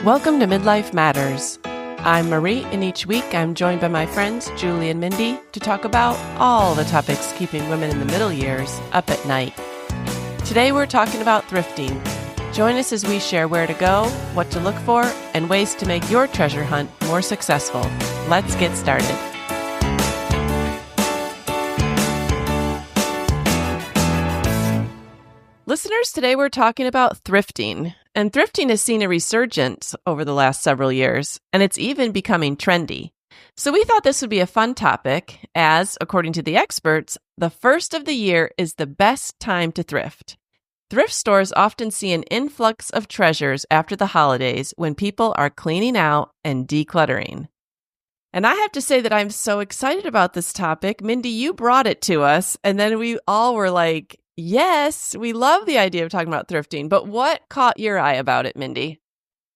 Welcome to Midlife Matters. I'm Marie, and each week I'm joined by my friends Julie and Mindy to talk about all the topics keeping women in the middle years up at night. Today we're talking about thrifting. Join us as we share where to go, what to look for, and ways to make your treasure hunt more successful. Let's get started. Listeners, today we're talking about thrifting. And thrifting has seen a resurgence over the last several years, and it's even becoming trendy. So we thought this would be a fun topic as, according to the experts, the first of the year is the best time to thrift. Thrift stores often see an influx of treasures after the holidays when people are cleaning out and decluttering. And I have to say that I'm so excited about this topic. Mindy, you brought it to us, and then we all were like, yes, we love the idea of talking about thrifting, but what caught your eye about it, Mindy?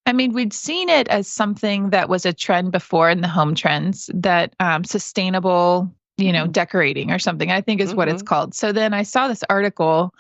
I mean, we'd seen it as something that was a trend before in the home trends, that sustainable, decorating or something, I think is what it's called. So then I saw this article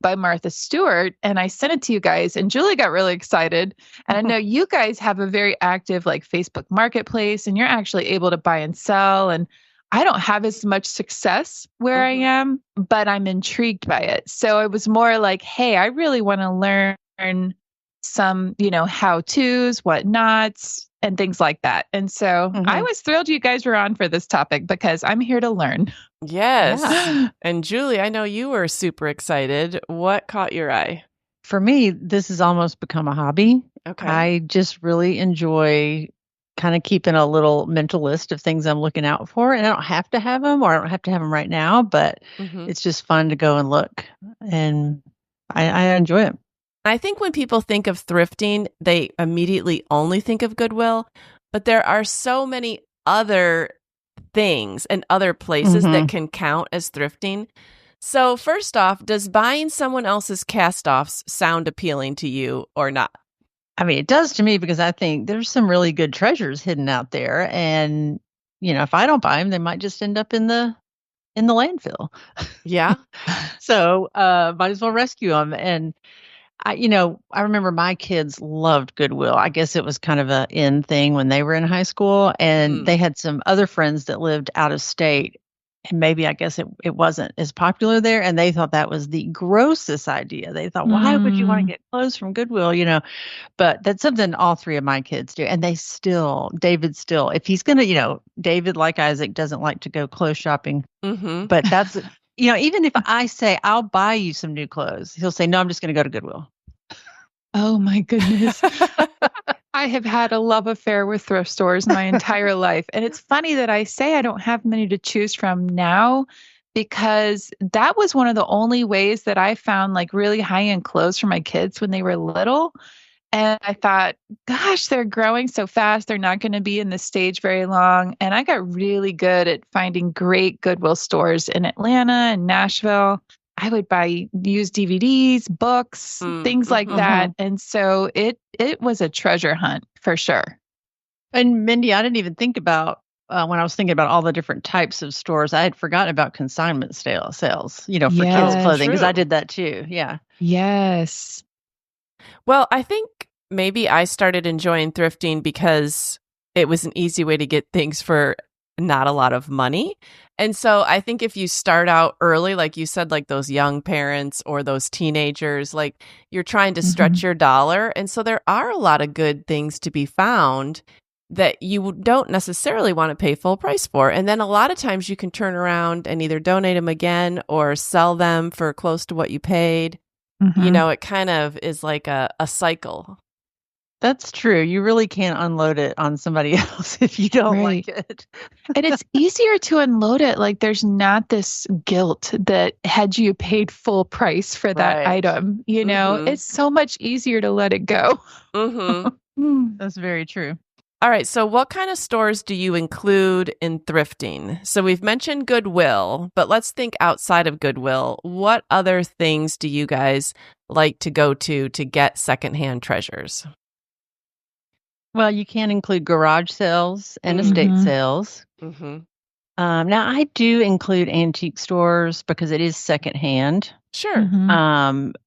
by Martha Stewart and I sent it to you guys, and Julie got really excited. And I know you guys have a very active Facebook marketplace, and you're actually able to buy and sell. And I don't have as much success where I am, but I'm intrigued by it. So it was more like, hey, I really want to learn some, how-tos, whatnots, and things like that. And so I was thrilled you guys were on for this topic because I'm here to learn. Yes. Yeah. And Julie, I know you were super excited. What caught your eye? For me, this has almost become a hobby. Okay. I just really enjoy kind of keeping a little mental list of things I'm looking out for. And I don't have to have them, or I don't have to have them right now, but it's just fun to go and look. And I enjoy it. I think when people think of thrifting, they immediately only think of Goodwill, but there are so many other things and other places that can count as thrifting. So first off, does buying someone else's cast-offs sound appealing to you or not? I mean, it does to me because I think there's some really good treasures hidden out there. And, if I don't buy them, they might just end up in the landfill. Yeah. So might as well rescue them. And I remember my kids loved Goodwill. I guess it was kind of a in thing when they were in high school, and they had some other friends that lived out of state. And maybe I guess it wasn't as popular there, and they thought that was the grossest idea. They thought, why would you want to get clothes from Goodwill? But that's something all three of my kids do. And David still, if he's going to, David, like Isaac, doesn't like to go clothes shopping. But that's, even if I say, I'll buy you some new clothes, he'll say, no, I'm just going to go to Goodwill. Oh my goodness. I have had a love affair with thrift stores my entire life. And it's funny that I say I don't have many to choose from now, because that was one of the only ways that I found really high-end clothes for my kids when they were little. And I thought, gosh, they're growing so fast. They're not going to be in this stage very long. And I got really good at finding great Goodwill stores in Atlanta and Nashville. I would buy used DVDs, books, things like that. And so it was a treasure hunt for sure. And Mindy, I didn't even think about, when I was thinking about all the different types of stores, I had forgotten about consignment sales, for kids' clothing, because I did that too. Yeah. Yes. Well, I think maybe I started enjoying thrifting because it was an easy way to get things for not a lot of money. And so I think if you start out early, like you said, like those young parents or those teenagers, you're trying to stretch your dollar. And so there are a lot of good things to be found that you don't necessarily want to pay full price for. And then a lot of times you can turn around and either donate them again or sell them for close to what you paid. It kind of is like a cycle. That's true. You really can't unload it on somebody else if you don't like it. And it's easier to unload it. There's not this guilt that had you paid full price for that item. It's so much easier to let it go. That's very true. All right. So what kind of stores do you include in thrifting? So we've mentioned Goodwill, but let's think outside of Goodwill. What other things do you guys like to go to get secondhand treasures? Well, you can include garage sales and estate sales. Now, I do include antique stores because it is secondhand. Sure.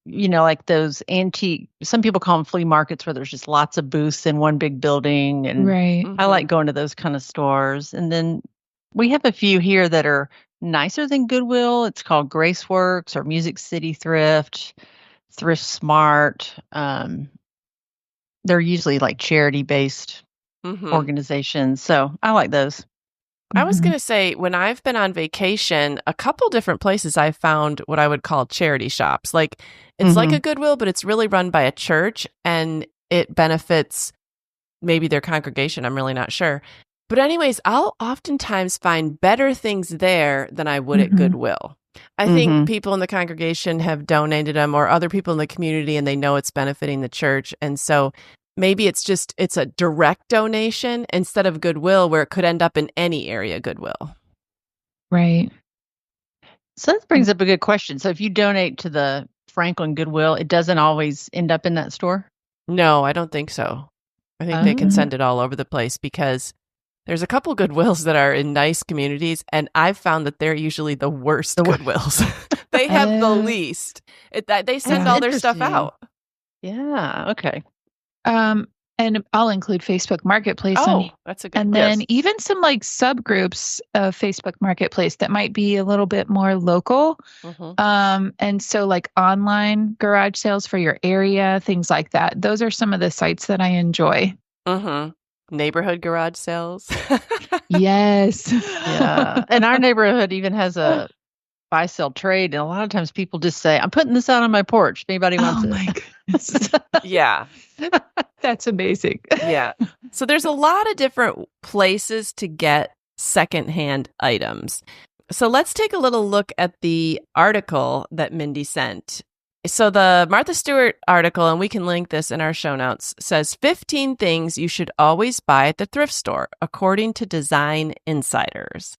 Like those antique, some people call them flea markets where there's just lots of booths in one big building. And right. I like going to those kind of stores. And then we have a few here that are nicer than Goodwill. It's called Graceworks or Music City Thrift, Thrift Smart. They're usually like charity-based organizations. So I like those. I was going to say, when I've been on vacation, a couple different places I've found what I would call charity shops. Like, it's like a Goodwill, but it's really run by a church, and it benefits maybe their congregation. I'm really not sure. But anyways, I'll oftentimes find better things there than I would at Goodwill. I think people in the congregation have donated them, or other people in the community, and they know it's benefiting the church. And so maybe it's a direct donation instead of Goodwill, where it could end up in any area Goodwill. Right. So that brings up a good question. So if you donate to the Franklin Goodwill, it doesn't always end up in that store? No, I don't think so. I think they can send it all over the place, because there's a couple Goodwills that are in nice communities, and I've found that they're usually the worst Goodwills. They have the least. They send all their stuff out. Yeah. Okay. And I'll include Facebook Marketplace. That's a good. And then even some like subgroups of Facebook Marketplace that might be a little bit more local. And so like online garage sales for your area, things like that. Those are some of the sites that I enjoy. Neighborhood garage sales. Yes. Yeah. And our neighborhood even has a buy, sell, trade. And a lot of times people just say, I'm putting this out on my porch. If anybody wants it. Oh my goodness. Yeah. That's amazing. Yeah. So there's a lot of different places to get secondhand items. So let's take a little look at the article that Mindy sent. So the Martha Stewart article, and we can link this in our show notes, says 15 things you should always buy at the thrift store, according to Design Insiders.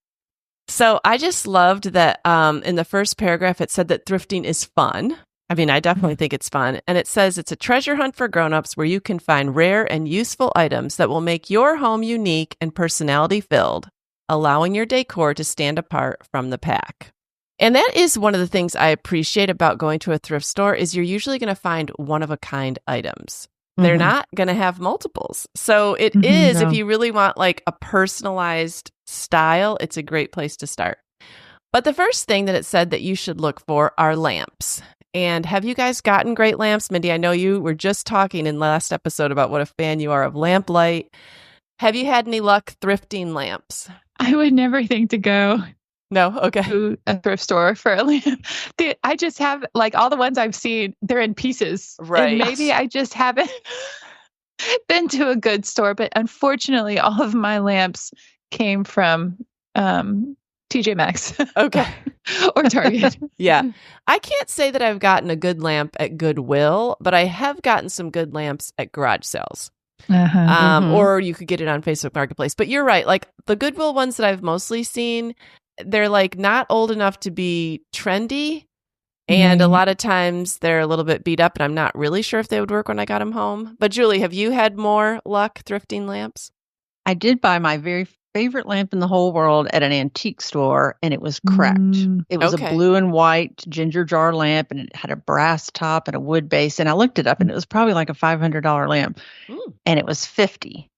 So I just loved that in the first paragraph, it said that thrifting is fun. I mean, I definitely think it's fun. And it says it's a treasure hunt for grownups where you can find rare and useful items that will make your home unique and personality-filled, allowing your decor to stand apart from the pack. And that is one of the things I appreciate about going to a thrift store is you're usually going to find one-of-a-kind items. They're not going to have multiples. So it is, if you really want like a personalized style, it's a great place to start. But the first thing that it said that you should look for are lamps. And have you guys gotten great lamps? Mindy, I know you were just talking in the last episode about what a fan you are of lamplight. Have you had any luck thrifting lamps? I would never think to go to a thrift store for a lamp. I just have, like, all the ones I've seen, they're in pieces. Right. And maybe I just haven't been to a good store. But unfortunately, all of my lamps came from TJ Maxx. Okay. Or Target. Yeah. I can't say that I've gotten a good lamp at Goodwill, but I have gotten some good lamps at garage sales. Or you could get it on Facebook Marketplace. But you're right. Like the Goodwill ones that I've mostly seen, they're like not old enough to be trendy. And a lot of times they're a little bit beat up, and I'm not really sure if they would work when I got them home. But Julie, have you had more luck thrifting lamps? I did buy my very favorite lamp in the whole world at an antique store, and it was cracked. It was a blue and white ginger jar lamp, and it had a brass top and a wood base. And I looked it up, and it was probably like a $500 lamp, and it was $50.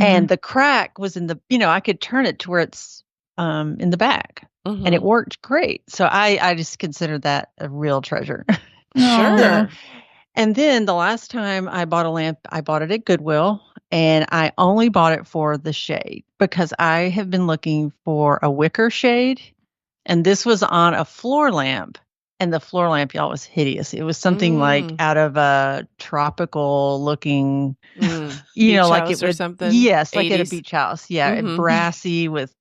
And the crack was in the, I could turn it to where it's in the back, and it worked great. So I just consider that a real treasure. Sure. And then the last time I bought a lamp, I bought it at Goodwill, and I only bought it for the shade because I have been looking for a wicker shade, and this was on a floor lamp, and the floor lamp, y'all, was hideous. It was something like out of a tropical looking, like it or would, something. Yes, 80s. like at a beach house. Yeah, brassy with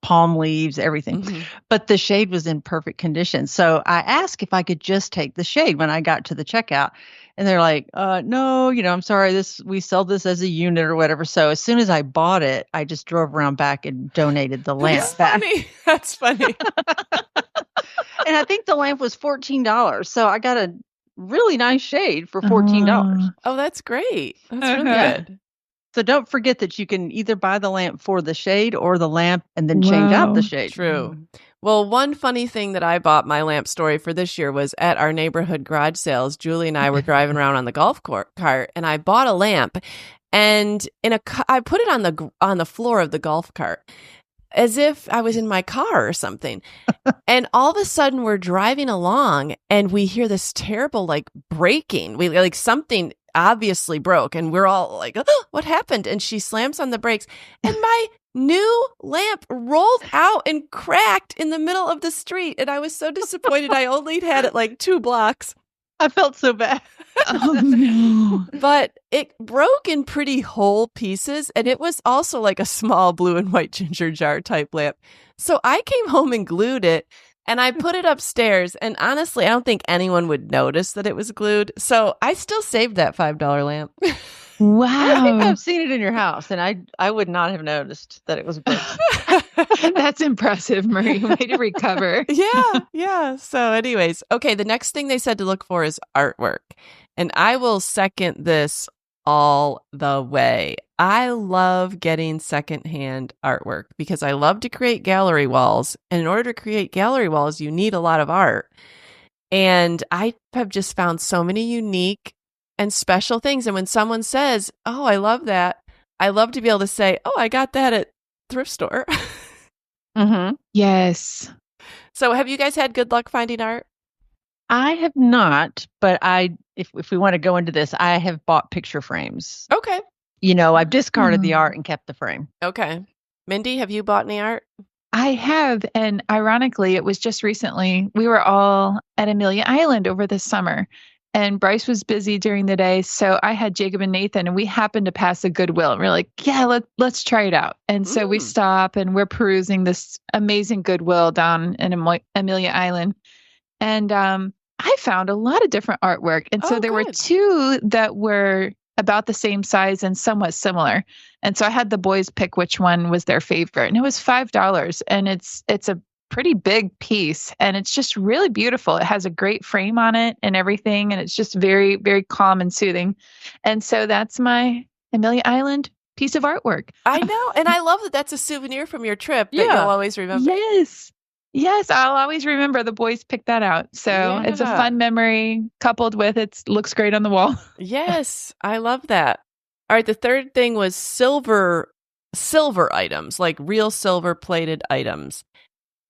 palm leaves, everything. But the shade was in perfect condition. So I asked if I could just take the shade when I got to the checkout. And they're like, no, I'm sorry, we sell this as a unit or whatever. So as soon as I bought it, I just drove around back and donated the lamp back. That's funny. And I think the lamp was $14. So I got a really nice shade for $14. Oh, that's great. That's really good. So don't forget that you can either buy the lamp for the shade or the lamp and then change out the shade. True. Well, one funny thing that I bought my lamp story for this year was at our neighborhood garage sales. Julie and I were driving around on the golf cart, and I bought a lamp, and I put it on the floor of the golf cart as if I was in my car or something. And all of a sudden, we're driving along, and we hear this terrible breaking. We something obviously broke, and we're all like, oh, what happened? And she slams on the brakes, and my new lamp rolled out and cracked in the middle of the street. And I was so disappointed. I only had it 2 blocks. I felt so bad. Oh, no. But it broke in pretty whole pieces, and it was also like a small blue and white ginger jar type lamp. So I came home and glued it, and I put it upstairs. And honestly, I don't think anyone would notice that it was glued. So I still saved that $5 lamp. Wow. I think I've seen it in your house, and I would not have noticed that it was broken. That's impressive, Marie. Way to recover. Yeah. So anyways, okay, the next thing they said to look for is artwork. And I will second this all the way. I love getting secondhand artwork because I love to create gallery walls. And in order to create gallery walls, you need a lot of art. And I have just found so many unique and special things. And when someone says, oh, I love that, I love to be able to say, oh, I got that at thrift store. Mm-hmm. Yes. So have you guys had good luck finding art? I have not, but if we want to go into this, I have bought picture frames. Okay. I've discarded the art and kept the frame. Okay. Mindy, have you bought any art? I have. And ironically, it was just recently, we were all at Amelia Island over the summer. And Bryce was busy during the day. So I had Jacob and Nathan, and we happened to pass a Goodwill. And we're like, yeah, let's try it out. And so we stop and we're perusing this amazing Goodwill down in Amelia Island. And I found a lot of different artwork. And so there were 2 that were about the same size and somewhat similar. And so I had the boys pick which one was their favorite. And it was $5. And it's a pretty big piece, and it's just really beautiful. It has a great frame on it and everything, and it's just very, very calm and soothing. And so that's my Amelia Island piece of artwork. I know, and I love that that's a souvenir from your trip that you'll always remember. Yes, I'll always remember the boys picked that out. So it's a fun memory coupled with it looks great on the wall. Yes, I love that. All right, the third thing was silver items, like real silver plated items.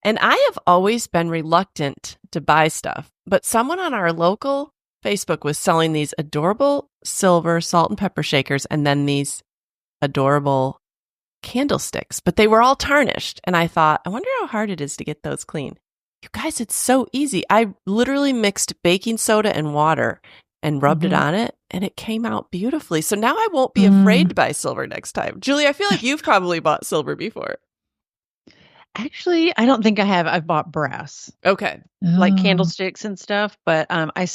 And I have always been reluctant to buy stuff, but someone on our local Facebook was selling these adorable silver salt and pepper shakers and then these adorable candlesticks, but they were all tarnished. And I thought, I wonder how hard it is to get those clean. You guys, it's so easy. I literally mixed baking soda and water and rubbed it on it, and it came out beautifully. So now I won't be afraid to buy silver next time. Julie, I feel like you've probably bought silver before. Actually, I don't think I have. I've bought brass. Okay. Like candlesticks and stuff. But I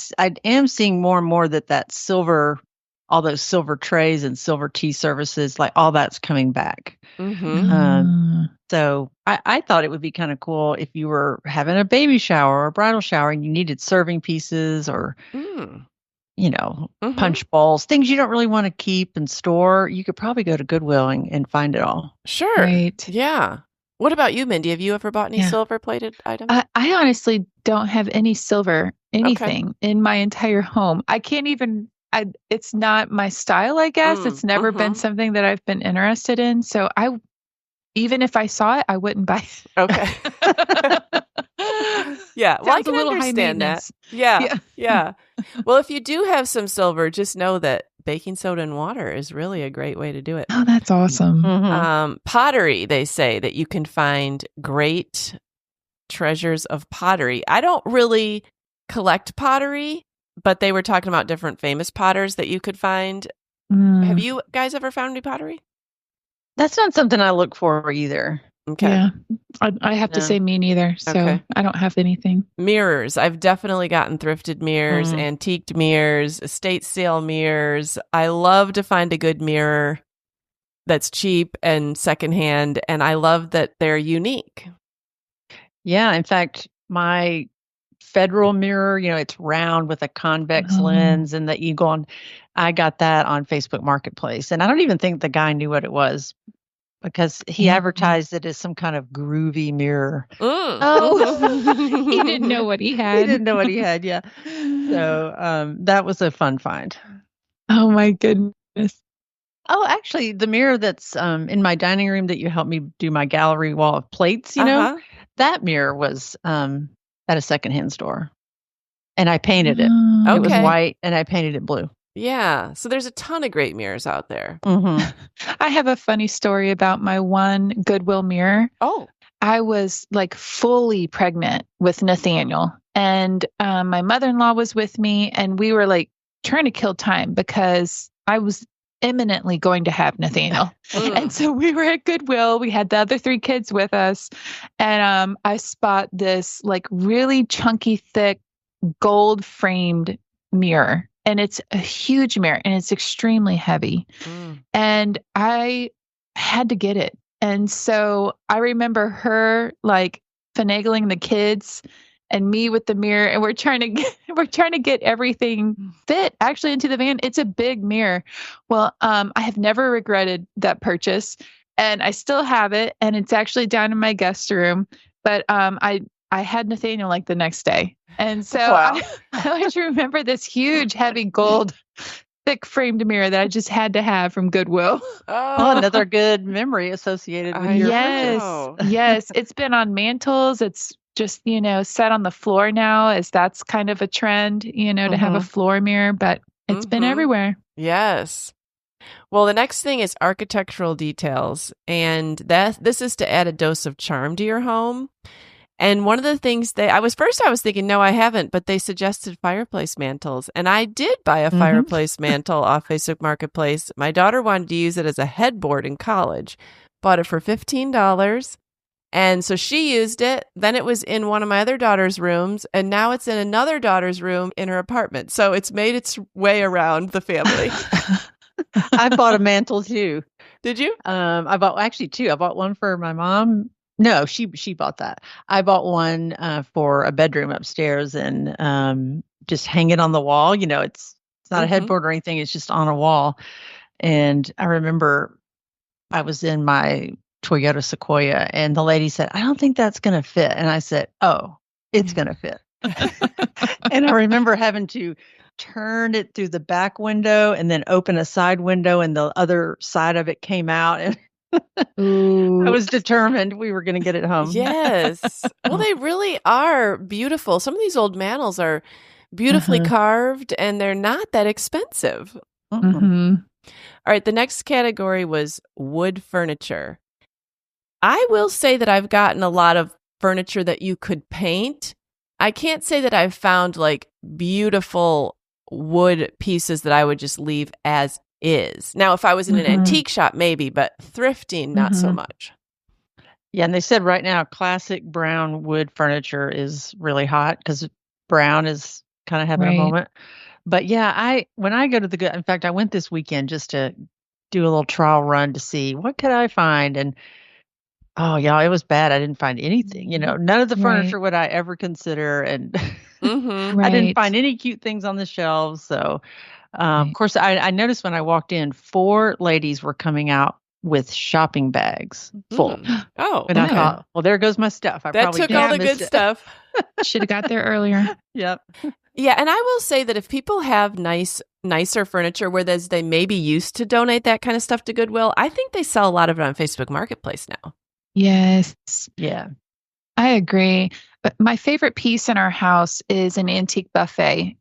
am seeing more and more that silver, all those silver trays and silver tea services, like all that's coming back. Mm-hmm. So I thought it would be kind of cool if you were having a baby shower or a bridal shower and you needed serving pieces or, punch bowls, things you don't really want to keep and store. You could probably go to Goodwill and find it all. Sure. Right. Yeah. What about you, Mindy? Have you ever bought any silver-plated items? I honestly don't have any silver anything in my entire home. I can't even, it's not my style, I guess. It's never been something that I've been interested in. So even if I saw it, I wouldn't buy it. Okay. Yeah. Well, I can understand that. Yeah. Well, if you do have some silver, just know that baking soda and water is really a great way to do it. Oh, that's awesome. Pottery, they say that you can find great treasures of pottery. I don't really collect pottery, but they were talking about different famous potters that you could find. Have you guys ever found any pottery? That's not something I look for either. Okay. Yeah. I have to say me neither. So I don't have anything. Mirrors. I've definitely gotten thrifted mirrors, antiqued mirrors, estate sale mirrors. I love to find a good mirror that's cheap and secondhand. And I love that they're unique. Yeah. In fact, my Federal mirror. It's round with a convex lens and the eagle. And I got that on Facebook Marketplace. And I don't even think the guy knew what it was because he advertised it as some kind of groovy mirror. Oh, he didn't know what he had. He didn't know what he had, yeah. So that was a fun find. Oh, my goodness. Oh, actually, the mirror that's in my dining room that you helped me do my gallery wall of plates, that mirror was at a secondhand store. And I painted it. Okay. It was white, and I painted it blue. Yeah. So there's a ton of great mirrors out there. I have a funny story about my one Goodwill mirror. Oh. I was like fully pregnant with Nathaniel, and my mother-in-law was with me, and we were like trying to kill time because I was imminently going to have Nathaniel. And so we were at Goodwill. We had the other 3 kids with us. And I spot this like really chunky, thick, gold framed mirror. And it's a huge mirror and it's extremely heavy. And I had to get it. And so I remember her like finagling the kids and me with the mirror, and we're trying to get everything fit actually into the van. It's a big mirror. Well, I have never regretted that purchase, and I still have it, and it's actually down in my guest room. But I had Nathaniel like the next day, and so I always remember this huge, heavy gold, thick framed mirror that I just had to have from Goodwill. Oh, another good memory associated with your purchase. Yes, it's been on mantles. It's just, set on the floor now, as that's kind of a trend, to have a floor mirror, but it's been everywhere. Yes. Well, the next thing is architectural details. And this is to add a dose of charm to your home. And one of the things I was thinking, no, I haven't, but they suggested fireplace mantles. And I did buy a fireplace mantle off Facebook Marketplace. My daughter wanted to use it as a headboard in college, bought it for $15. And so she used it. Then it was in one of my other daughter's rooms. And now it's in another daughter's room in her apartment. So it's made its way around the family. I bought a mantle too. Did you? I bought actually 2. I bought one for my mom. No, she bought that. I bought one for a bedroom upstairs and just hang it on the wall. It's not a headboard or anything. It's just on a wall. And I remember I was in my Toyota Sequoia, and the lady said, "I don't think that's going to fit." And I said, "Oh, it's going to fit." And I remember having to turn it through the back window and then open a side window, and the other side of it came out. And I was determined we were going to get it home. Yes. Well, they really are beautiful. Some of these old mantles are beautifully carved, and they're not that expensive. All right. The next category was wood furniture. I will say that I've gotten a lot of furniture that you could paint. I can't say that I've found like beautiful wood pieces that I would just leave as is. Now, if I was in an antique shop, maybe, but thrifting, not so much. Yeah, and they said right now classic brown wood furniture is really hot because brown is kind of having a moment. But yeah, when I go to in fact, I went this weekend just to do a little trial run to see what could I find. And oh, yeah, it was bad. I didn't find anything. None of the furniture would I ever consider. And I didn't find any cute things on the shelves. So, of course, I noticed when I walked in, 4 ladies were coming out with shopping bags full. Oh, and I thought, well, there goes my stuff. I that probably took all the good stuff. Should have got there earlier. Yep. Yeah, and I will say that if people have nicer furniture where they maybe used to donate that kind of stuff to Goodwill, I think they sell a lot of it on Facebook Marketplace now. Yes. Yeah. I agree. But my favorite piece in our house is an antique buffet.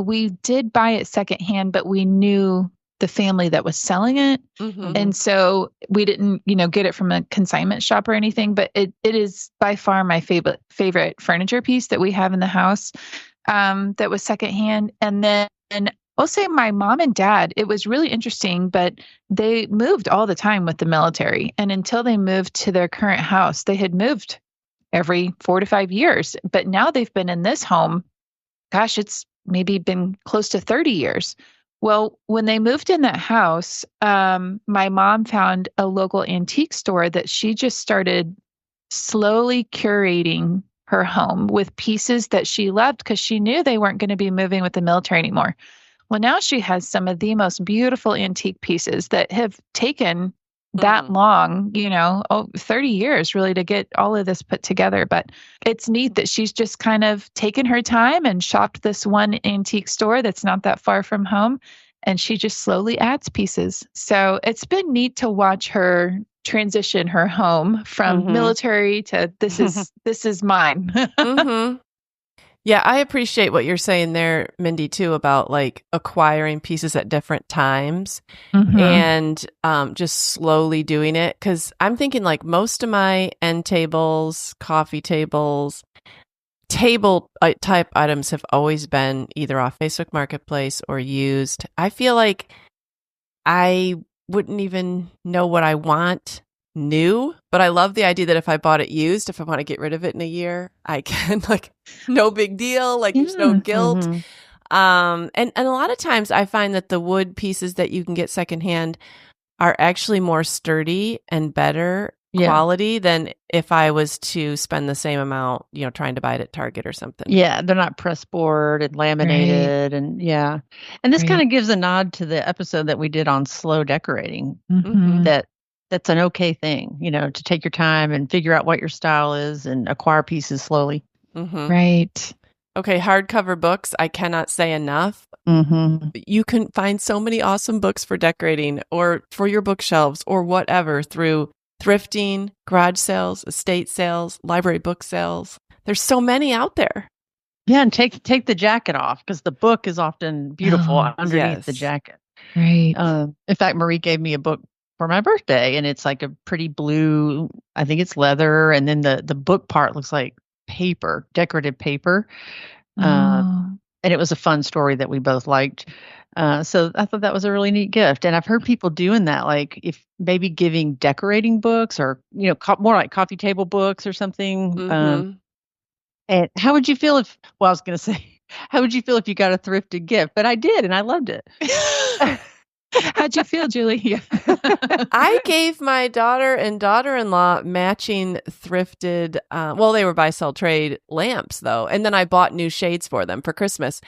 We did buy it secondhand, but we knew the family that was selling it. And so we didn't, get it from a consignment shop or anything, but it is by far my favorite furniture piece that we have in the house that was secondhand. And then I'll say my mom and dad, it was really interesting, but they moved all the time with the military. And until they moved to their current house, they had moved every 4 to 5 years. But now they've been in this home, gosh, it's maybe been close to 30 years. Well, when they moved in that house, my mom found a local antique store that she just started slowly curating her home with pieces that she loved because she knew they weren't going to be moving with the military anymore. Well, now she has some of the most beautiful antique pieces that have taken that long, 30 years really to get all of this put together. But it's neat that she's just kind of taken her time and shopped this one antique store that's not that far from home. And she just slowly adds pieces. So it's been neat to watch her transition her home from military to this is mine. Yeah, I appreciate what you're saying there, Mindy, too, about like acquiring pieces at different times and just slowly doing it. Because I'm thinking like most of my end tables, coffee tables, table type items have always been either off Facebook Marketplace or used. I feel like I wouldn't even know what I want new, but I love the idea that if I bought it used, if I want to get rid of it in a year, I can, like, no big deal, like there's no guilt. And a lot of times I find that the wood pieces that you can get secondhand are actually more sturdy and better quality than if I was to spend the same amount, trying to buy it at Target or something. Yeah, they're not press board and laminated and And this kind of gives a nod to the episode that we did on slow decorating. That's an okay thing, to take your time and figure out what your style is and acquire pieces slowly. Right. Okay, hardcover books, I cannot say enough. You can find so many awesome books for decorating or for your bookshelves or whatever through thrifting, garage sales, estate sales, library book sales. There's so many out there. Yeah, and take the jacket off because the book is often beautiful underneath the jacket. Right. In fact, Marie gave me a book for my birthday, and it's like a pretty blue, I think it's leather, and then the book part looks like paper, decorative paper. And it was a fun story that we both liked. So I thought that was a really neat gift. And I've heard people doing that, like if maybe giving decorating books or, more like coffee table books or something. And how would you feel I was going to say, how would you feel if you got a thrifted gift? But I did, and I loved it. How'd you feel, Julie? I gave my daughter and daughter-in-law matching thrifted, they were buy-sell trade lamps, though. And then I bought new shades for them for Christmas.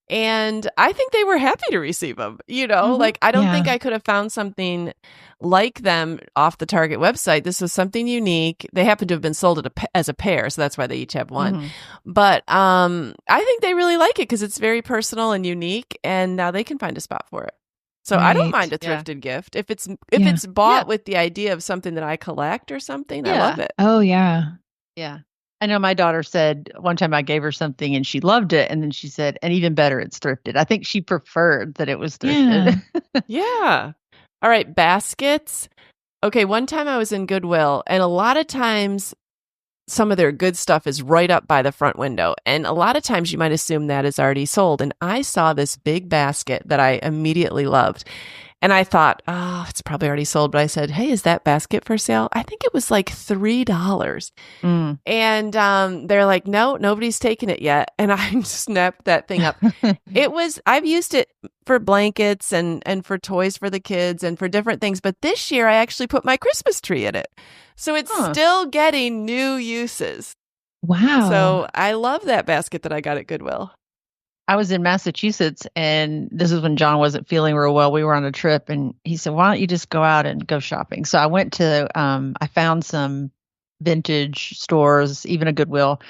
And I think they were happy to receive them. Like I don't think I could have found something like them off the Target website. This was something unique. They happen to have been sold as a pair, so that's why they each have one. But I think they really like it because it's very personal and unique, and now they can find a spot for it. So I don't mind a thrifted gift if it's bought with the idea of something that I collect or something. I love it. Oh yeah. I know my daughter said one time I gave her something and she loved it, and then she said, and even better, it's thrifted. I think she preferred that it was thrifted. Yeah. All right, baskets. Okay, one time I was in Goodwill, and a lot of times some of their good stuff is right up by the front window. And a lot of times you might assume that is already sold. And I saw this big basket that I immediately loved. And I thought, it's probably already sold. But I said, hey, is that basket for sale? I think it was like $3. And they're like, no, nobody's taken it yet. And I snapped that thing up. I've used it for blankets and for toys for the kids and for different things. But this year I actually put my Christmas tree in it. So it's still getting new uses. Wow. So I love that basket that I got at Goodwill. I was in Massachusetts, and this is when John wasn't feeling real well. We were on a trip, and he said, why don't you just go out and go shopping? So I went to, I found some vintage stores, even a Goodwill.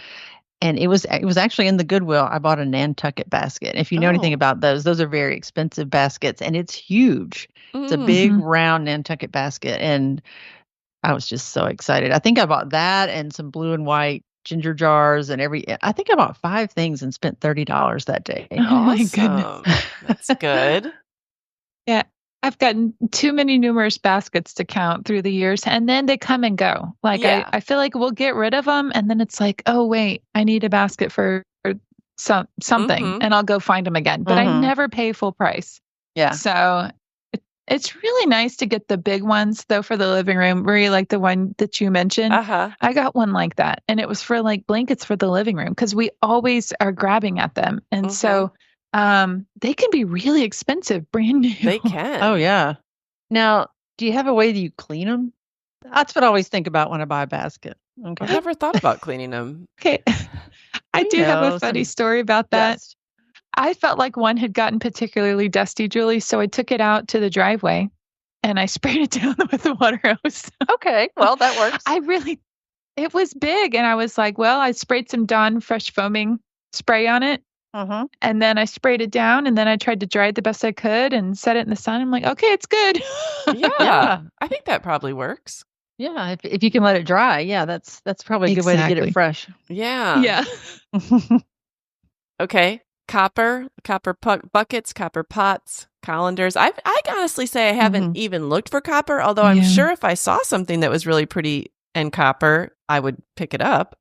And it was actually in the Goodwill. I bought a Nantucket basket. If you know anything about those are very expensive baskets, and it's huge. It's a big round Nantucket basket. And I was just so excited. I think I bought that and some blue and white ginger jars and I think I bought 5 things and spent $30 that day. Oh my goodness. That's good. Yeah. I've gotten too many numerous baskets to count through the years, and then they come and go. Like I feel like we'll get rid of them, and then it's like, oh wait, I need a basket for something, and I'll go find them again. But I never pay full price. Yeah. So it's really nice to get the big ones though for the living room. Marie, like the one that you mentioned. I got one like that, and it was for like blankets for the living room because we always are grabbing at them, and so. They can be really expensive, brand new. They can. Oh, yeah. Now, do you have a way that you clean them? That's what I always think about when I buy a basket. Okay. I never thought about cleaning them. Okay. I do have a funny story about that. Dust. I felt like one had gotten particularly dusty, Julie, so I took it out to the driveway and I sprayed it down with the water hose. Okay, well, that works. It was big. And I was like, well, I sprayed some Dawn fresh foaming spray on it. And then I sprayed it down and then I tried to dry it the best I could and set it in the sun. I'm like, okay, it's good. Yeah, I think that probably works. Yeah, if you can let it dry, that's probably a good way to get it fresh. Yeah. Yeah. Okay. Copper buckets, copper pots, colanders. I honestly say I haven't even looked for copper, although I'm sure if I saw something that was really pretty and copper, I would pick it up.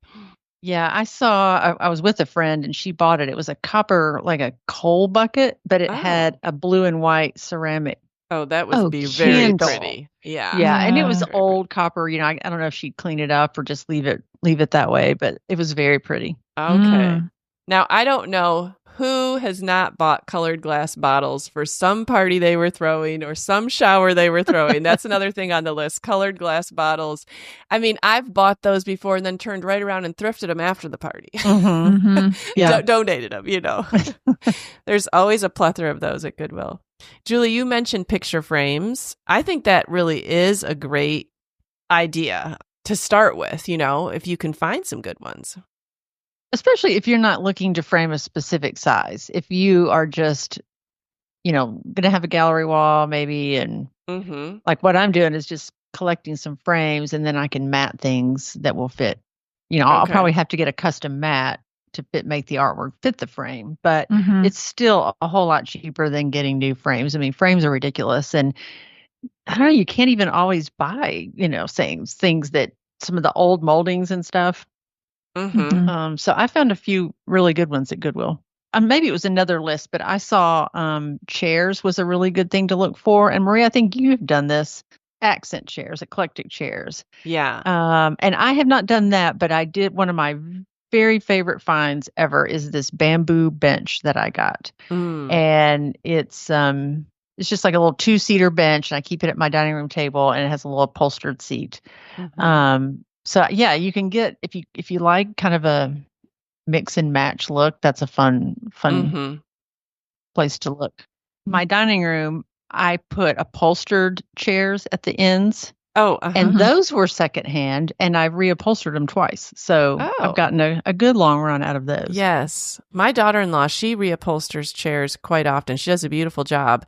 Yeah, I was with a friend and she bought it. It was a copper, like a coal bucket, but it had a blue and white ceramic. Oh, that would be very pretty. Yeah. Yeah, and it was old copper. I don't know if she'd clean it up or just leave it that way, but it was very pretty. Okay. Now, I don't know who has not bought colored glass bottles for some party they were throwing or some shower they were throwing. That's another thing on the list, colored glass bottles. I mean, I've bought those before and then turned right around and thrifted them after the party. Yeah. Donated them, There's always a plethora of those at Goodwill. Julie, you mentioned picture frames. I think that really is a great idea to start with, if you can find some good ones. Especially if you're not looking to frame a specific size. If you are just, going to have a gallery wall maybe, and like what I'm doing is just collecting some frames and then I can mat things that will fit. I'll probably have to get a custom mat to make the artwork fit the frame, but it's still a whole lot cheaper than getting new frames. I mean, frames are ridiculous. And I don't know, you can't even always buy, things that some of the old moldings and stuff. So I found a few really good ones at Goodwill. Maybe it was another list, but I saw chairs was a really good thing to look for. And Maria, I think you've done this. Accent chairs, eclectic chairs. Yeah. And I have not done that, but I did. One of my very favorite finds ever is this bamboo bench that I got. And it's just like a little 2-seater bench, and I keep it at my dining room table, and it has a little upholstered seat. So yeah, you can get if you like kind of a mix and match look. That's a fun place to look. My dining room, I put upholstered chairs at the ends. And those were secondhand, and I've reupholstered them twice. So I've gotten a good long run out of those. Yes, my daughter-in-law, she reupholsters chairs quite often. She does a beautiful job.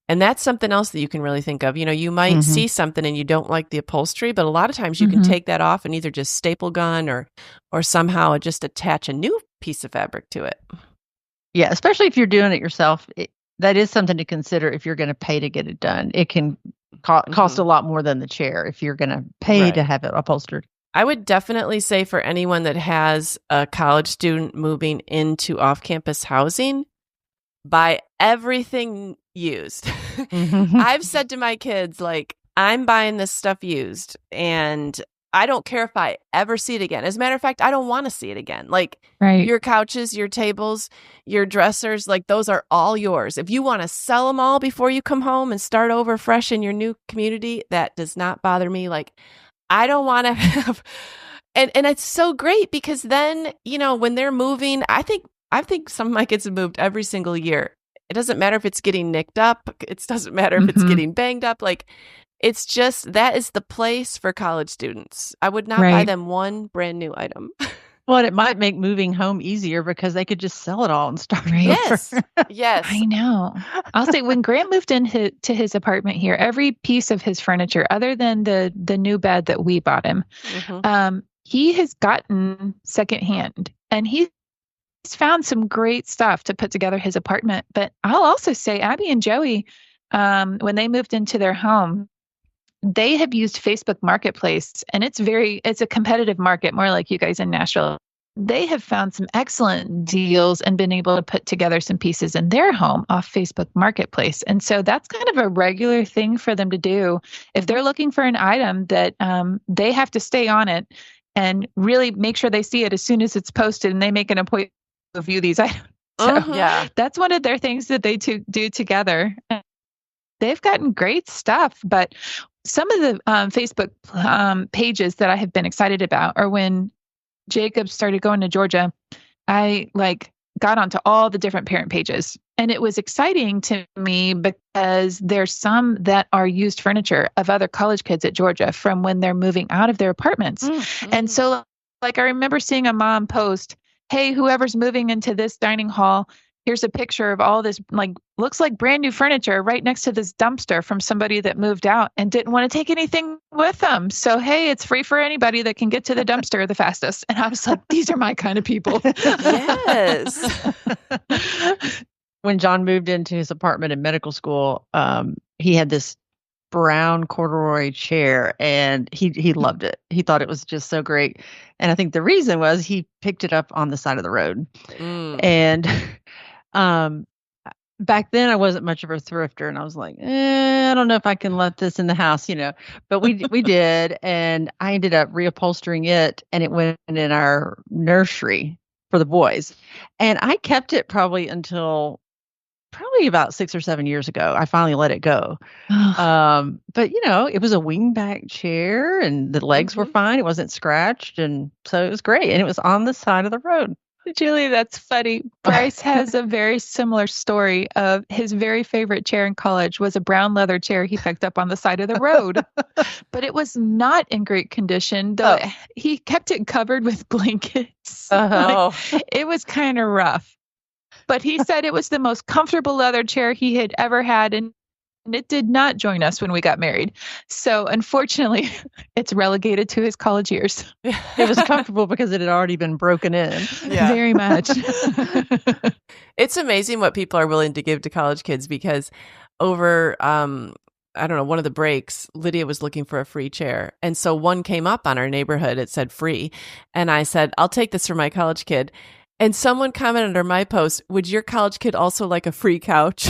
And that's something else that you can really think of. You might see something and you don't like the upholstery, but a lot of times you can take that off and either just staple gun or somehow just attach a new piece of fabric to it. Yeah, especially if you're doing it yourself. That is something to consider if you're going to pay to get it done. It can cost a lot more than the chair if you're going to pay to have it upholstered. I would definitely say for anyone that has a college student moving into off-campus housing, buy everything used. I've said to my kids, like, I'm buying this stuff used and I don't care if I ever see it again. As a matter of fact, I don't want to see it again. Like your couches, your tables, your dressers, like those are all yours. If you want to sell them all before you come home and start over fresh in your new community, that does not bother me. Like, I don't want to have, and it's so great because then, when they're moving, I think some of my kids have moved every single year. It doesn't matter if it's getting nicked up. It doesn't matter if it's getting banged up. Like, it's just, that is the place for college students. I would not buy them one brand new item. Well, it might make moving home easier because they could just sell it all and start over. Yes. I know. I'll say when Grant moved into his apartment here, every piece of his furniture, other than the new bed that we bought him, he has gotten secondhand, and he's found some great stuff to put together his apartment. But I'll also say Abby and Joey, when they moved into their home, they have used Facebook Marketplace, and it's a competitive market, more like you guys in Nashville. They have found some excellent deals and been able to put together some pieces in their home off Facebook Marketplace. And so that's kind of a regular thing for them to do. If they're looking for an item that they have to stay on it and really make sure they see it as soon as it's posted, and they make an appointment to view these items. So that's one of their things that they do together. They've gotten great stuff, but some of the Facebook pages that I have been excited about are when Jacob started going to Georgia, I got onto all the different parent pages. And it was exciting to me because there's some that are used furniture of other college kids at Georgia from when they're moving out of their apartments. And so I remember seeing a mom post, hey, whoever's moving into this dining hall, here's a picture of all this, looks like brand new furniture right next to this dumpster from somebody that moved out and didn't want to take anything with them. So, hey, it's free for anybody that can get to the dumpster the fastest. And I was like, these are my kind of people. Yes. When John moved into his apartment in medical school, he had this brown corduroy chair and he loved it. He thought it was just so great. And I think the reason was he picked it up on the side of the road. And back then I wasn't much of a thrifter and I was like, I don't know if I can let this in the house, but we did. And I ended up reupholstering it and it went in our nursery for the boys. And I kept it probably until about 6 or 7 years ago. I finally let it go. But it was a wingback chair and the legs were fine. It wasn't scratched. And so it was great. And it was on the side of the road. Julie, that's funny. Bryce has a very similar story of his very favorite chair in college was a brown leather chair he picked up on the side of the road. But it was not in great condition, though he kept it covered with blankets. It was kind of rough. But he said it was the most comfortable leather chair he had ever had, and it did not join us when we got married. So unfortunately, it's relegated to his college years. It was comfortable because it had already been broken in. Yeah. Very much. It's amazing what people are willing to give to college kids because over, I don't know, one of the breaks, Lydia was looking for a free chair. And so one came up on our neighborhood. It said free. And I said, I'll take this for my college kid. And someone commented under my post, would your college kid also like a free couch?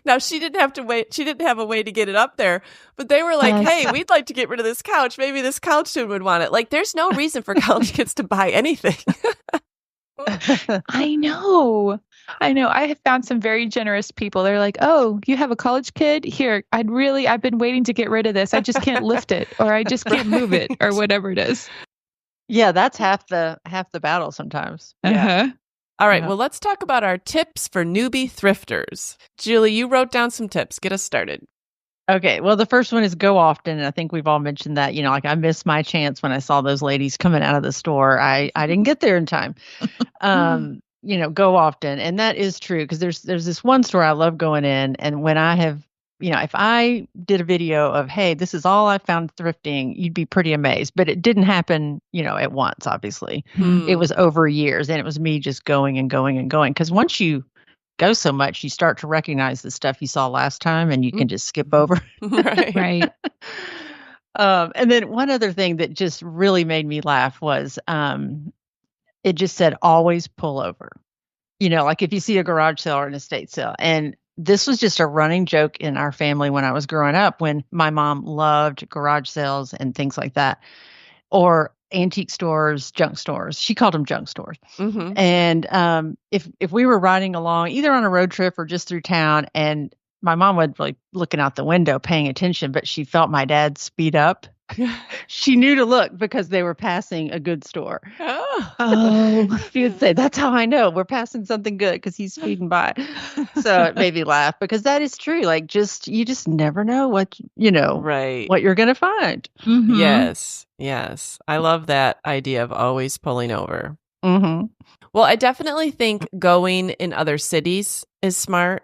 Now, she didn't have to wait. She didn't have a way to get it up there. But they were like, hey, we'd like to get rid of this couch. Maybe this couch dude would want it. There's no reason for college kids to buy anything. I know. I have found some very generous people. They're like, oh, you have a college kid? Here, I've been waiting to get rid of this. I just can't lift it or I just can't move it or whatever it is. Yeah, that's half the battle sometimes. Yeah. All right, well, let's talk about our tips for newbie thrifters. Julie, you wrote down some tips. Get us started. Okay, well, the first one is go often. And I think we've all mentioned that, I missed my chance when I saw those ladies coming out of the store. I didn't get there in time. Go often. And that is true because there's this one store I love going in. And when I have, if I did a video of, hey, this is all I found thrifting, you'd be pretty amazed. But it didn't happen, at once, obviously. It was over years and it was me just going and going and going. Because once you go so much, you start to recognize the stuff you saw last time and you can just skip over. Right. And then one other thing that just really made me laugh was it just said, always pull over. If you see a garage sale or an estate sale. And this was just a running joke in our family when I was growing up, when my mom loved garage sales and things like that, or antique stores, junk stores. She called them junk stores. And if we were riding along, either on a road trip or just through town, and my mom would looking out the window, paying attention, but she felt my dad speed up. She knew to look because they were passing a good store. She would say, that's how I know we're passing something good because he's speeding by. So it made me laugh because that is true. You just never know what, what you're going to find. Yes. I love that idea of always pulling over. Well, I definitely think going in other cities is smart.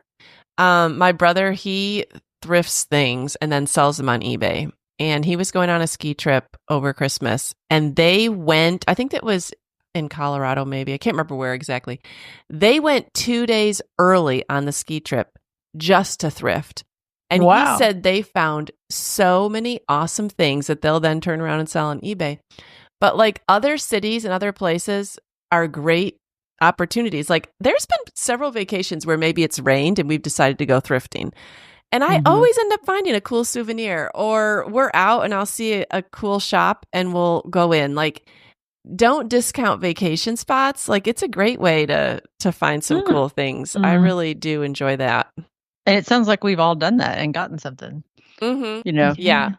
My brother, he thrifts things and then sells them on eBay. And he was going on a ski trip over Christmas, and they went, I think that was in Colorado, maybe. I can't remember where exactly. They went 2 days early on the ski trip just to thrift. And he said they found so many awesome things that they'll then turn around and sell on eBay. But other cities and other places are great opportunities. There's been several vacations where maybe it's rained and we've decided to go thrifting. And I always end up finding a cool souvenir, or we're out and I'll see a cool shop and we'll go in. Don't discount vacation spots. It's a great way to find some cool things. I really do enjoy that. And it sounds like we've all done that and gotten something, Yeah.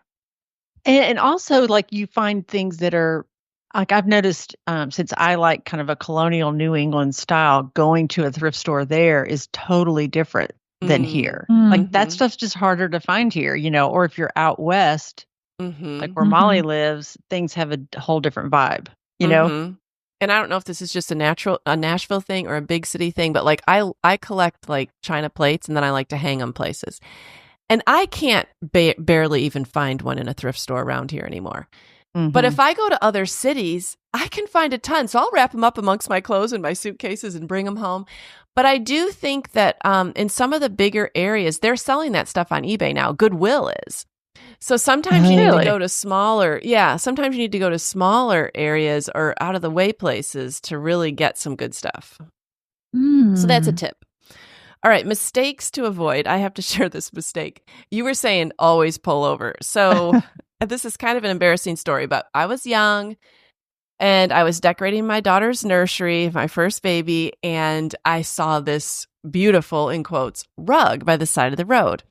And also, like, you find things that are, like, I've noticed, since I like kind of a colonial New England style, going to a thrift store there is totally different than here. Like, that stuff's just harder to find here, or if you're out west, like where Molly lives, things have a whole different vibe, And I don't know if this is just a Nashville thing or a big city thing, but like I collect like china plates and then I like to hang them places. And I can't barely even find one in a thrift store around here anymore. But if I go to other cities, I can find a ton. So I'll wrap them up amongst my clothes and my suitcases and bring them home. But I do think that in some of the bigger areas, they're selling that stuff on eBay now. Goodwill is. So sometimes you need to go to smaller areas or out of the way places to really get some good stuff. So that's a tip. All right, mistakes to avoid. I have to share this mistake. You were saying always pull over. So this is kind of an embarrassing story, but I was young and I was decorating my daughter's nursery, my first baby, and I saw this beautiful, in quotes, rug by the side of the road.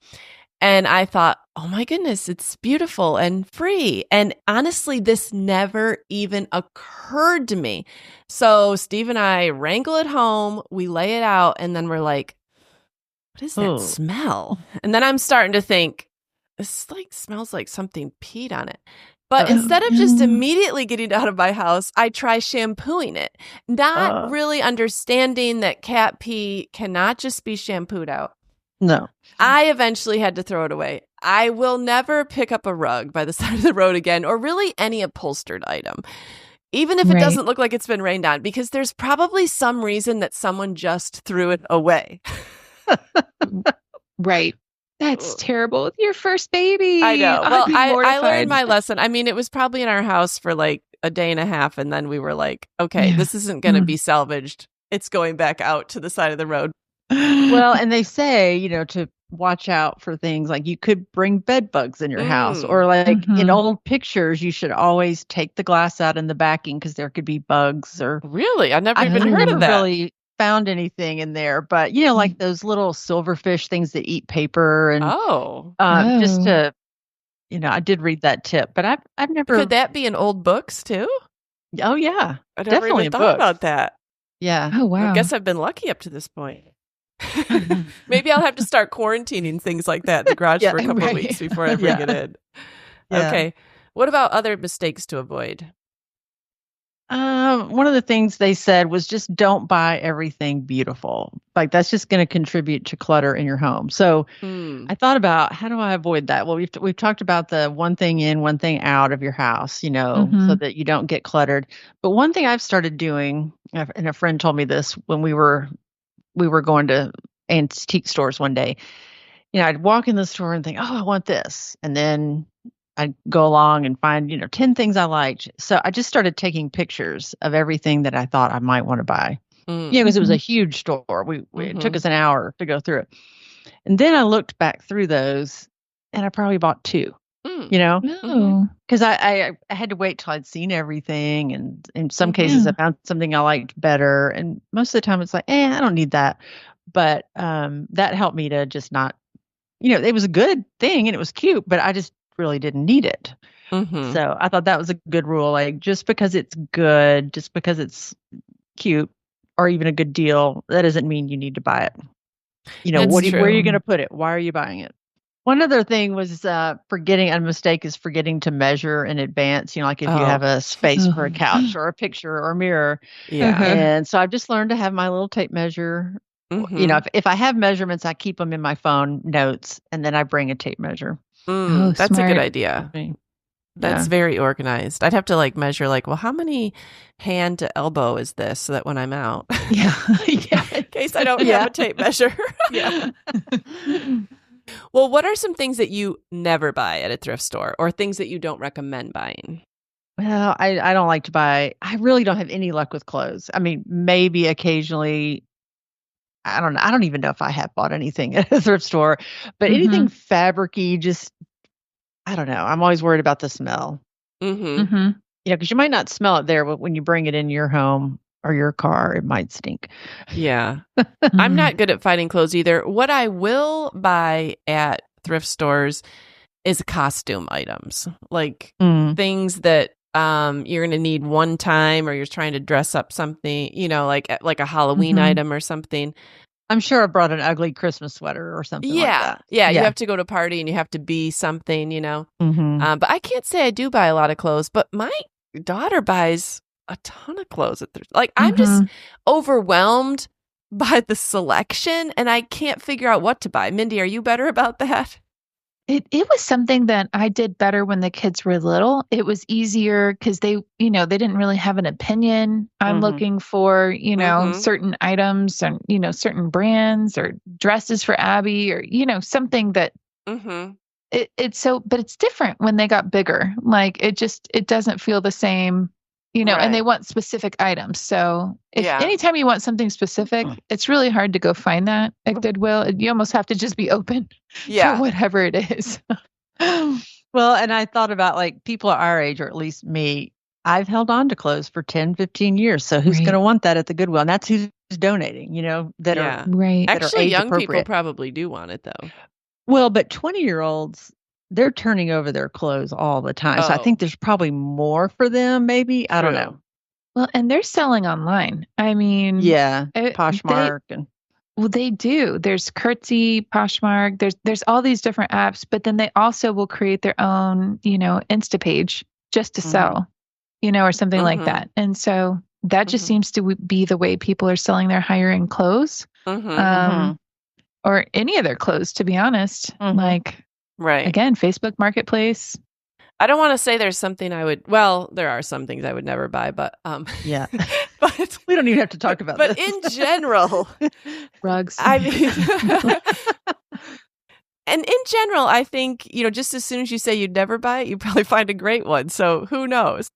And I thought, oh my goodness, it's beautiful and free. And honestly, this never even occurred to me. So Steve and I wrangle it home, we lay it out, and then we're like, what is that smell? And then I'm starting to think, this like smells like something peed on it. But instead of just immediately getting out of my house, I try shampooing it, not really understanding that cat pee cannot just be shampooed out. No. I eventually had to throw it away. I will never pick up a rug by the side of the road again, or really any upholstered item, even if it doesn't look like it's been rained on, because there's probably some reason that someone just threw it away. Right. That's terrible. With your first baby. I know. Well, I learned my lesson. I mean, it was probably in our house for like a day and a half. And then we were like, okay, this isn't going to be salvaged. It's going back out to the side of the road. Well, and they say, to watch out for things like you could bring bed bugs in your house, or like in old pictures, you should always take the glass out in the backing because there could be bugs. Or really, I never even heard of that. Really found anything in there, but like those little silverfish things that eat paper, and just to, I did read that tip, but I've never. Could that be in old books too? Oh yeah, I never even thought about that. Yeah. Oh wow. I guess I've been lucky up to this point. Maybe I'll have to start quarantining things like that in the garage for a couple of weeks before I bring it in. Yeah. Okay. What about other mistakes to avoid? One of the things they said was just don't buy everything beautiful. Like that's just going to contribute to clutter in your home. So I thought about, how do I avoid that? Well, we've talked about the one thing in, one thing out of your house, so that you don't get cluttered. But one thing I've started doing, and a friend told me this when we were going to antique stores one day, I'd walk in the store and think, oh, I want this. And then I'd go along and find, 10 things I liked. So I just started taking pictures of everything that I thought I might want to buy. Because it was a huge store. It took us an hour to go through it. And then I looked back through those and I probably bought 2. Because I had to wait till I'd seen everything. And in some cases I found something I liked better. And most of the time it's like, I don't need that. But that helped me to just not, it was a good thing and it was cute, but I just really didn't need it. So I thought that was a good rule. Like just because it's good, just because it's cute or even a good deal, that doesn't mean you need to buy it. Where are you going to put it? Why are you buying it? One other thing was a mistake is forgetting to measure in advance, like if you have a space for a couch or a picture or a mirror. Yeah. And so I've just learned to have my little tape measure. If I have measurements, I keep them in my phone notes and then I bring a tape measure. That's smart. A good idea. That's very organized. I'd have to measure well, how many hand to elbow is this so that when I'm out, in case I don't have a tape measure. Well, what are some things that you never buy at a thrift store or things that you don't recommend buying? Well, I don't like to buy. I really don't have any luck with clothes. I mean, maybe occasionally. I don't know. I don't even know if I have bought anything at a thrift store, but anything fabric-y, just, I don't know. I'm always worried about the smell. Because you might not smell it there, but when you bring it in your home, or your car, it might stink. Yeah. I'm not good at finding clothes either. What I will buy at thrift stores is costume items, like things that you're going to need one time, or you're trying to dress up something, like a Halloween item or something. I'm sure I brought an ugly Christmas sweater or something like that. Yeah, you have to go to a party and you have to be something, But I can't say I do buy a lot of clothes, but my daughter buys a ton of clothes. I'm just overwhelmed by the selection, and I can't figure out what to buy. Mindy, are you better about that? It was something that I did better when the kids were little. It was easier because they didn't really have an opinion. I'm looking for, certain items and, certain brands or dresses for Abby or, something that but it's different when they got bigger. Like it doesn't feel the same, and they want specific items. So anytime you want something specific, it's really hard to go find that at Goodwill. You almost have to just be open for whatever it is. Well, and I thought about like people our age, or at least me, I've held on to clothes for 10, 15 years. So who's going to want that at the Goodwill? And that's who's donating, that are right. That Actually, are young people probably do want it though. Well, but 20-year-olds, they're turning over their clothes all the time. So I think there's probably more for them, maybe. I don't know. Well, and they're selling online. I mean, Poshmark well, they do. There's Curtsy, Poshmark. There's all these different apps, but then they also will create their own, Insta page just to sell, or something like that. And so that just seems to be the way people are selling their higher end clothes, or any of their clothes, to be honest. Like, again, Facebook Marketplace. I don't want to say there's something there are some things I would never buy, but but we don't even have to talk about but this. In general, rugs. I mean, and in general, I think, just as soon as you say you'd never buy it, you probably find a great one. So who knows?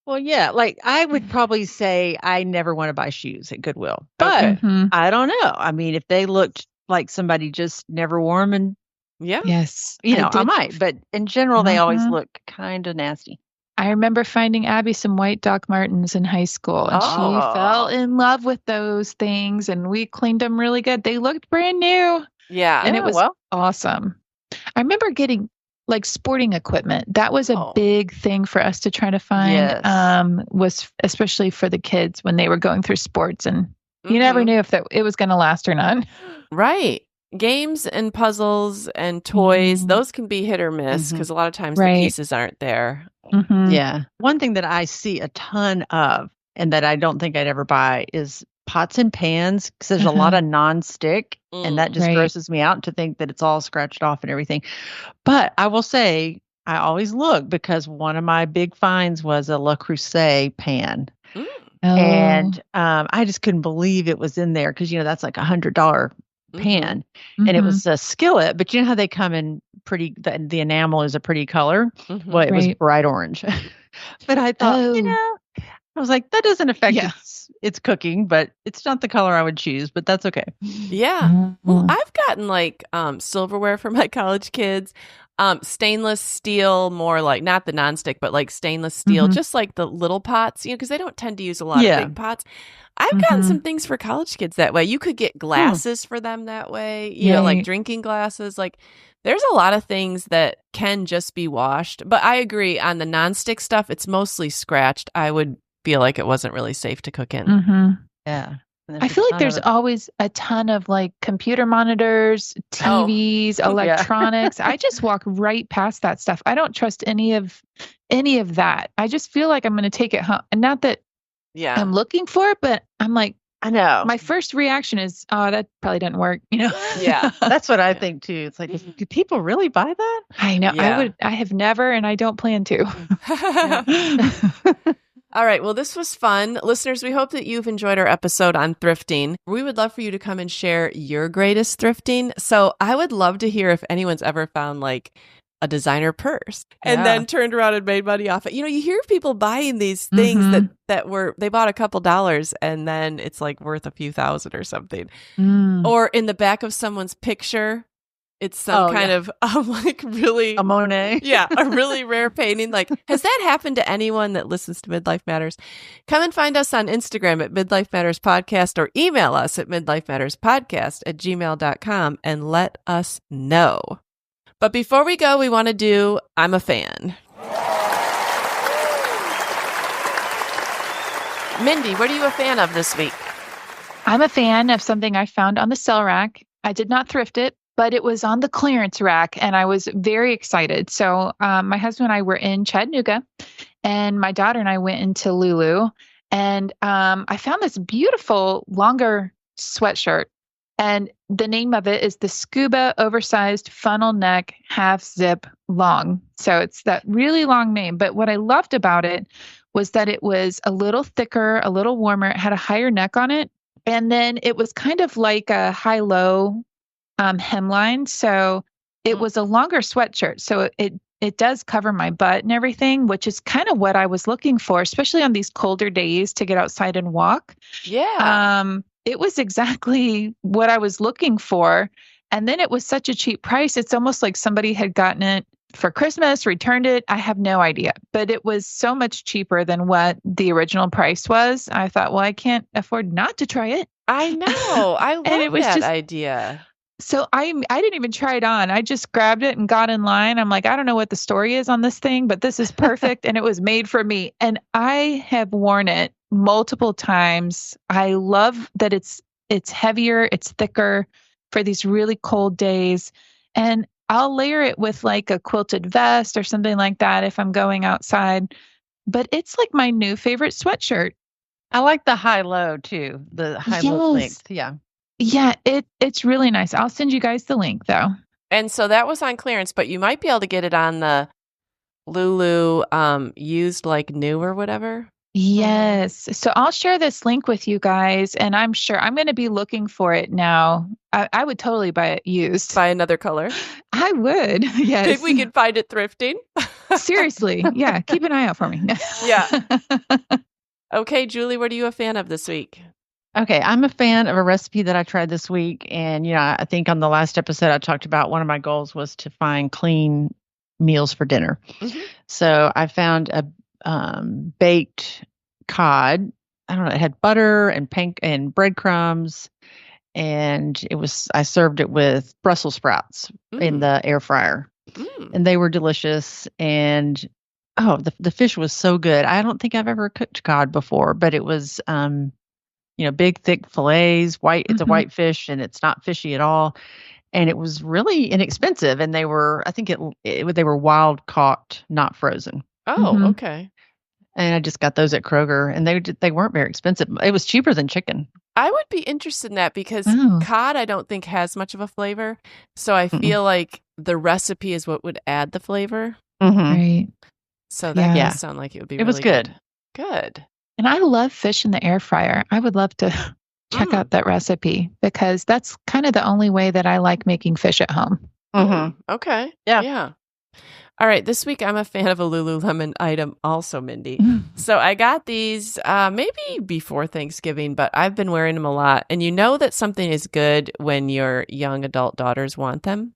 Well, yeah, like I would probably say I never want to buy shoes at Goodwill, but I don't know. I mean, if they looked like somebody just never wore them, and yes, I might, but in general, they always look kind of nasty. I remember finding Abby some white Doc Martens in high school, and she fell in love with those things, and we cleaned them really good. They looked brand new. Yeah. And it was awesome. I remember getting like sporting equipment. That was a big thing for us to try to find, was especially for the kids when they were going through sports, and you never knew if it was going to last or not. Right. Games and puzzles and toys, those can be hit or miss because a lot of times the pieces aren't there. Yeah. One thing that I see a ton of and that I don't think I'd ever buy is pots and pans, because there's a lot of non-stick and that just grosses me out to think that it's all scratched off and everything. But I will say I always look, because one of my big finds was a Le Creuset pan. And I just couldn't believe it was in there, because, that's like $100 pan, and it was a skillet, but you know how they come in pretty, the enamel is a pretty color. Well, it was bright orange. But I thought, I was like, that doesn't affect its cooking, but it's not the color I would choose, but that's okay. Yeah. Well, I've gotten like silverware for my college kids. Stainless steel, more like not the nonstick, but like stainless steel, just like the little pots, because they don't tend to use a lot of big pots. I've gotten some things for college kids that way. You could get glasses for them that way, like drinking glasses. Like there's a lot of things that can just be washed. But I agree on the nonstick stuff, it's mostly scratched. I would feel like it wasn't really safe to cook in. Yeah. I feel like there's always a ton of like computer monitors, TVs, electronics. I just walk right past that stuff. I don't trust any of that. I just feel like I'm going to take it home. And not that I'm looking for it, but I'm like, I know. My first reaction is, that probably doesn't work, Yeah, that's what I think too. It's like, do people really buy that? I know. Yeah. I have never, and I don't plan to. All right. Well, this was fun. Listeners, we hope that you've enjoyed our episode on thrifting. We would love for you to come and share your greatest thrifting. So I would love to hear if anyone's ever found like a designer purse and then turned around and made money off it. You hear people buying these things that they bought a couple dollars and then it's like worth a few thousand or something. Or in the back of someone's picture, It's some kind of like really a Monet. Yeah, a really rare painting. Like, has that happened to anyone that listens to Midlife Matters? Come and find us on Instagram at Midlife Matters Podcast or email us at midlifematterspodcast@gmail.com and let us know. But before we go, we want to do I'm a Fan. Mindy, what are you a fan of this week? I'm a fan of something I found on the sale rack. I did not thrift it, but it was on the clearance rack, and I was very excited. So my husband and I were in Chattanooga, and my daughter and I went into Lulu, and I found this beautiful longer sweatshirt, and the name of it is the Scuba Oversized Funnel Neck Half Zip Long. So it's that really long name. But what I loved about it was that it was a little thicker, a little warmer. It had a higher neck on it. And then it was kind of like a high-low hemline. So it was a longer sweatshirt. So it does cover my butt and everything, which is kind of what I was looking for, especially on these colder days to get outside and walk. Yeah. It was exactly what I was looking for. And then it was such a cheap price. It's almost like somebody had gotten it for Christmas, returned it. I have no idea, but it was so much cheaper than what the original price was. I thought, well, I can't afford not to try it. I know. I love that idea. So I didn't even try it on. I just grabbed it and got in line. I'm like, I don't know what the story is on this thing, but this is perfect. And it was made for me. And I have worn it multiple times. I love that it's heavier, it's thicker for these really cold days. And I'll layer it with like a quilted vest or something like that if I'm going outside. But it's like my new favorite sweatshirt. I like the high-low too, the high-low length. Yeah. Yeah, it's really nice. I'll send you guys the link though. And so that was on clearance, but you might be able to get it on the Lulu used like new or whatever. Yes. So I'll share this link with you guys, and I'm sure I'm going to be looking for it now. I would totally buy it used. Buy another color. I would. Yes. Maybe we could find it thrifting. Seriously. Yeah. Keep an eye out for me. Yeah. Okay, Julie, what are you a fan of this week? Okay, I'm a fan of a recipe that I tried this week. And, I think on the last episode, I talked about one of my goals was to find clean meals for dinner. Mm-hmm. So I found a baked cod. I don't know, it had butter and breadcrumbs. And I served it with Brussels sprouts in the air fryer. And they were delicious. And, the fish was so good. I don't think I've ever cooked cod before, but it was, big, thick fillets, white. It's a white fish and it's not fishy at all. And it was really inexpensive. And they were, I think they were wild caught, not frozen. Oh, okay. And I just got those at Kroger and they weren't very expensive. It was cheaper than chicken. I would be interested in that because cod, I don't think has much of a flavor. So I feel like the recipe is what would add the flavor. Right. So that does sound like it would be really was good. Good. And I love fish in the air fryer. I would love to check out that recipe because that's kind of the only way that I like making fish at home. Okay. Yeah. Yeah. All right. This week, I'm a fan of a Lululemon item also, Mindy. So I got these maybe before Thanksgiving, but I've been wearing them a lot. And you know that something is good when your young adult daughters want them.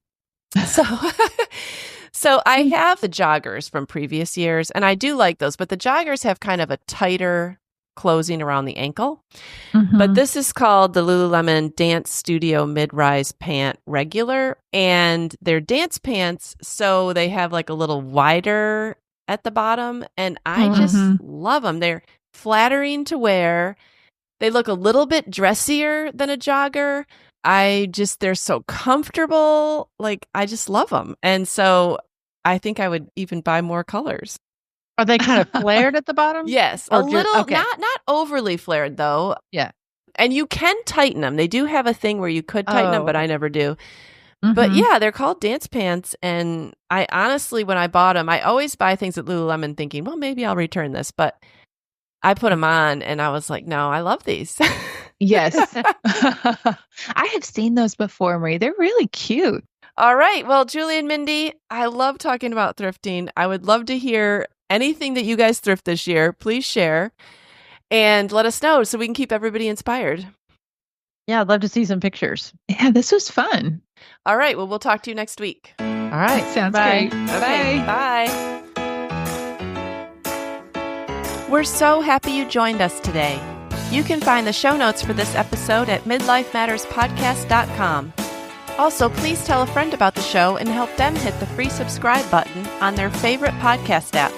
So I have the joggers from previous years, and I do like those, but the joggers have kind of a tighter closing around the ankle. But this is called the Lululemon Dance Studio Mid-Rise Pant Regular, and they're dance pants, so they have like a little wider at the bottom, and I just love them. They're flattering to wear. They look a little bit dressier than a jogger. They're so comfortable. Like, I just love them. And so I think I would even buy more colors. Are they kind of flared at the bottom? Yes. A little, not overly flared though. Yeah. And you can tighten them. They do have a thing where you could tighten them, but I never do. But yeah, they're called dance pants. And I honestly, when I bought them, I always buy things at Lululemon thinking, well, maybe I'll return this. But I put them on and I was like, no, I love these. Yes. I have seen those before, Marie. They're really cute. All right. Well, Julie and Mindy, I love talking about thrifting. I would love to hear anything that you guys thrift this year. Please share and let us know so we can keep everybody inspired. Yeah, I'd love to see some pictures. Yeah, this was fun. All right. Well, we'll talk to you next week. All right. Sounds Bye. great. Okay, bye. We're so happy you joined us today. You can find the show notes for this episode at midlifematterspodcast.com. Also, please tell a friend about the show and help them hit the free subscribe button on their favorite podcast app.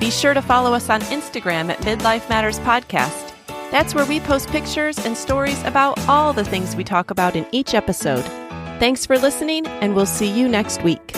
Be sure to follow us on Instagram at Midlife Matters Podcast. That's where we post pictures and stories about all the things we talk about in each episode. Thanks for listening, and we'll see you next week.